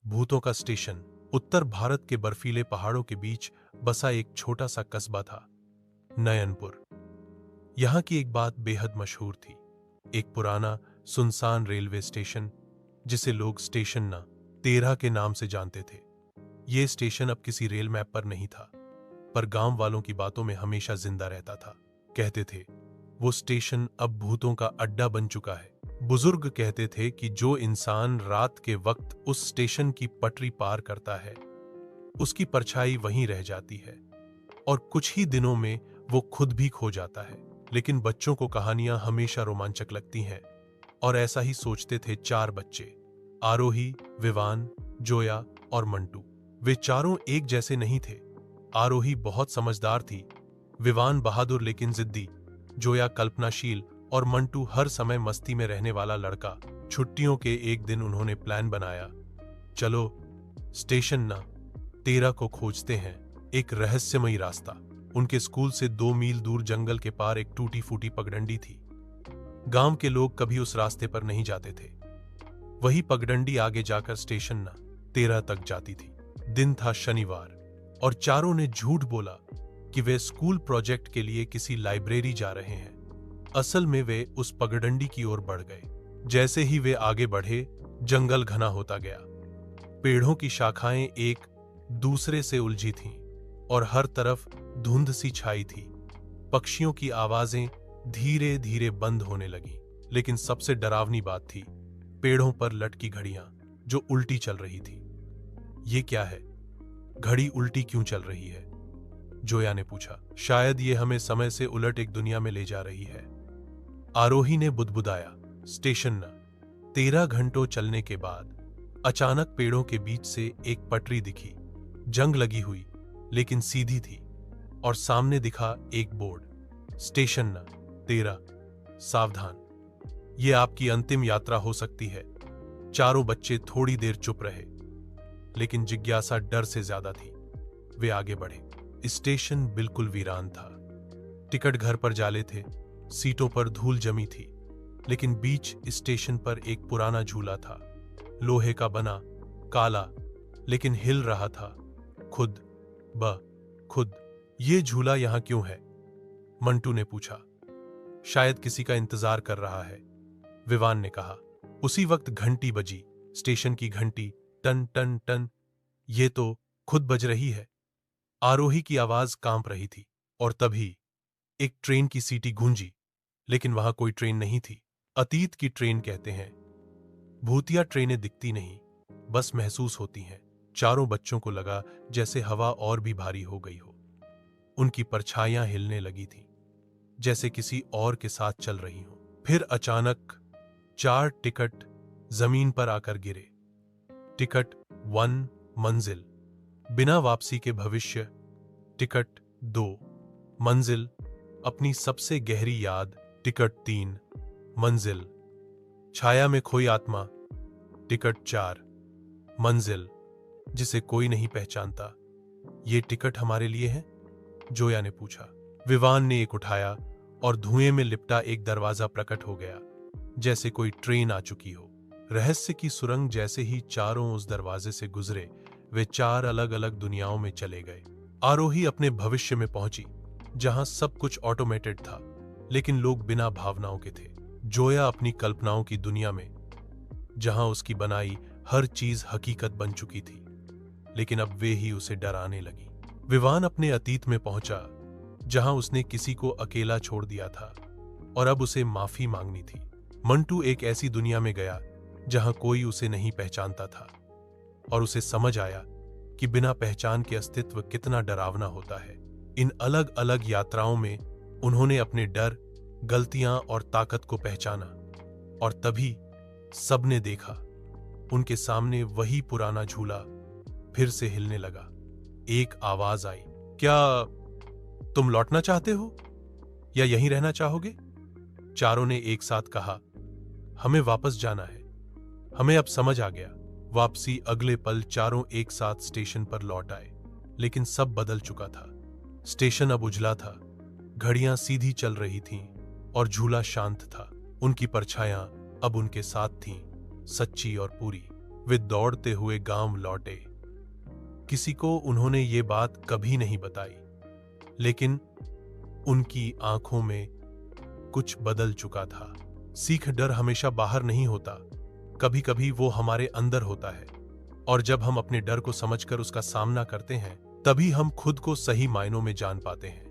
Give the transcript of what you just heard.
भूतों का स्टेशन। उत्तर भारत के बर्फीले पहाड़ों के बीच बसा एक छोटा सा कस्बा था, नयनपुर। यहां की एक बात बेहद मशहूर थी। एक पुराना सुनसान रेलवे स्टेशन, जिसे लोग स्टेशन न 13 के नाम से जानते थे। यह स्टेशन अब किसी रेल मैप पर नहीं था, पर गांव वालों की बातों में हमेशा जिंदा रहता था। कहते थे वो स्टेशन अब भूतों का अड्डा बन चुका है। बुजुर्ग कहते थे कि जो इंसान रात के वक्त उस स्टेशन की पटरी पार करता है, उसकी परछाई वहीं रह जाती है और कुछ ही दिनों में वो खुद भी खो जाता है। लेकिन बच्चों को कहानियां हमेशा रोमांचक लगती हैं, और ऐसा ही सोचते थे 4 बच्चे, आरोही, विवान, जोया और मंटू। वे चारों एक जैसे नहीं थे। आरोही बहुत समझदार थी, विवान बहादुर लेकिन जिद्दी, जोया कल्पनाशील और मंटू हर समय मस्ती में रहने वाला लड़का। छुट्टियों के एक दिन उन्होंने प्लान बनाया, चलो स्टेशन न 13 को खोजते हैं। एक रहस्यमयी रास्ता। उनके स्कूल से 2 मील दूर जंगल के पार एक टूटी फूटी पगडंडी थी। गांव के लोग कभी उस रास्ते पर नहीं जाते थे। वही पगडंडी आगे जाकर स्टेशन न 13 तक जाती थी। दिन था शनिवार, और चारों ने झूठ बोला कि वे स्कूल प्रोजेक्ट के लिए किसी लाइब्रेरी जा रहे हैं। असल में वे उस पगडंडी की ओर बढ़ गए। जैसे ही वे आगे बढ़े, जंगल घना होता गया। पेड़ों की शाखाएं एक दूसरे से उलझी थीं और हर तरफ धुंध सी छाई थी। पक्षियों की आवाजें धीरे धीरे बंद होने लगीं। लेकिन सबसे डरावनी बात थी पेड़ों पर लटकी घड़ियां जो उल्टी चल रही थी। ये क्या है? घड़ी उल्टी क्यों चल रही है? जोया ने पूछा। शायद ये हमें समय से उलट एक दुनिया में ले जा रही है, आरोही ने बुदबुदाया। स्टेशन न 13 घंटों चलने के बाद अचानक पेड़ों के बीच से एक पटरी दिखी। जंग लगी हुई लेकिन सीधी थी, और सामने दिखा एक बोर्ड, स्टेशन न 13, सावधान, ये आपकी अंतिम यात्रा हो सकती है। चारों बच्चे थोड़ी देर चुप रहे, लेकिन जिज्ञासा डर से ज्यादा थी। वे आगे बढ़े। स्टेशन बिल्कुल वीरान था। टिकट घर पर जाले थे, सीटों पर धूल जमी थी, लेकिन बीच स्टेशन पर एक पुराना झूला था, लोहे का बना, काला, लेकिन हिल रहा था, खुद ब खुद। ये झूला यहां क्यों है? मंटू ने पूछा। शायद किसी का इंतजार कर रहा है, विवान ने कहा। उसी वक्त घंटी बजी, स्टेशन की घंटी, टन टन टन। ये तो खुद बज रही है। आरोही की आवाज कांप रही थी, और तभी एक ट्रेन की सीटी गूंजी, लेकिन वहां कोई ट्रेन नहीं थी। अतीत की ट्रेन कहते हैं, भूतिया ट्रेनें दिखती नहीं, बस महसूस होती हैं। चारों बच्चों को लगा जैसे हवा और भी भारी हो गई हो। उनकी परछाइयां हिलने लगी थीं, जैसे किसी और के साथ चल रही हों। फिर अचानक 4 टिकट जमीन पर आकर गिरे। टिकट 1 मंजिल, बिना वापसी के भविष्य। टिकट 2 मंजिल, अपनी सबसे गहरी याद। टिकट 3 मंजिल, छाया में खोई आत्मा। टिकट 4 मंजिल, जिसे कोई नहीं पहचानता। ये टिकट हमारे लिए है? जोया ने पूछा। विवान ने एक उठाया, और धुएं में लिपटा एक दरवाजा प्रकट हो गया, जैसे कोई ट्रेन आ चुकी हो। रहस्य की सुरंग। जैसे ही चारों उस दरवाजे से गुजरे, वे 4 अलग अलग दुनियाओं में चले गए। आरोही अपने भविष्य में पहुंची, जहां सब कुछ ऑटोमेटेड था, लेकिन लोग बिना भावनाओं के थे। जोया अपनी कल्पनाओं की दुनिया में, जहां उसकी बनाई हर चीज हकीकत बन चुकी थी, लेकिन अब वे ही उसे डराने लगी। विवान अपने अतीत में पहुंचा, जहां उसने किसी को अकेला छोड़ दिया था, और अब उसे माफी मांगनी थी। मंटू एक ऐसी दुनिया में गया जहां कोई उसे नहीं पहचानता था, और उसे समझ आया कि बिना पहचान के अस्तित्व कितना डरावना होता है। इन अलग अलग यात्राओं में उन्होंने अपने डर, गलतियां और ताकत को पहचाना, और तभी सबने देखा, उनके सामने वही पुराना झूला फिर से हिलने लगा। एक आवाज आई, क्या तुम लौटना चाहते हो या यहीं रहना चाहोगे? चारों ने एक साथ कहा, हमें वापस जाना है। हमें अब समझ आ गया। वापसी। अगले पल चारों एक साथ स्टेशन पर लौट आए, लेकिन सब बदल चुका था। स्टेशन अब उजला था, घड़ियां सीधी चल रही थीं, और झूला शांत था। उनकी परछाइयां अब उनके साथ थीं, सच्ची और पूरी। वे दौड़ते हुए गांव लौटे। किसी को उन्होंने ये बात कभी नहीं बताई, लेकिन उनकी आंखों में कुछ बदल चुका था। सीख डर हमेशा बाहर नहीं होता, कभी कभी वो हमारे अंदर होता है, और जब हम अपने डर को समझकर उसका सामना करते हैं, तभी हम खुद को सही मायनों में जान पाते हैं।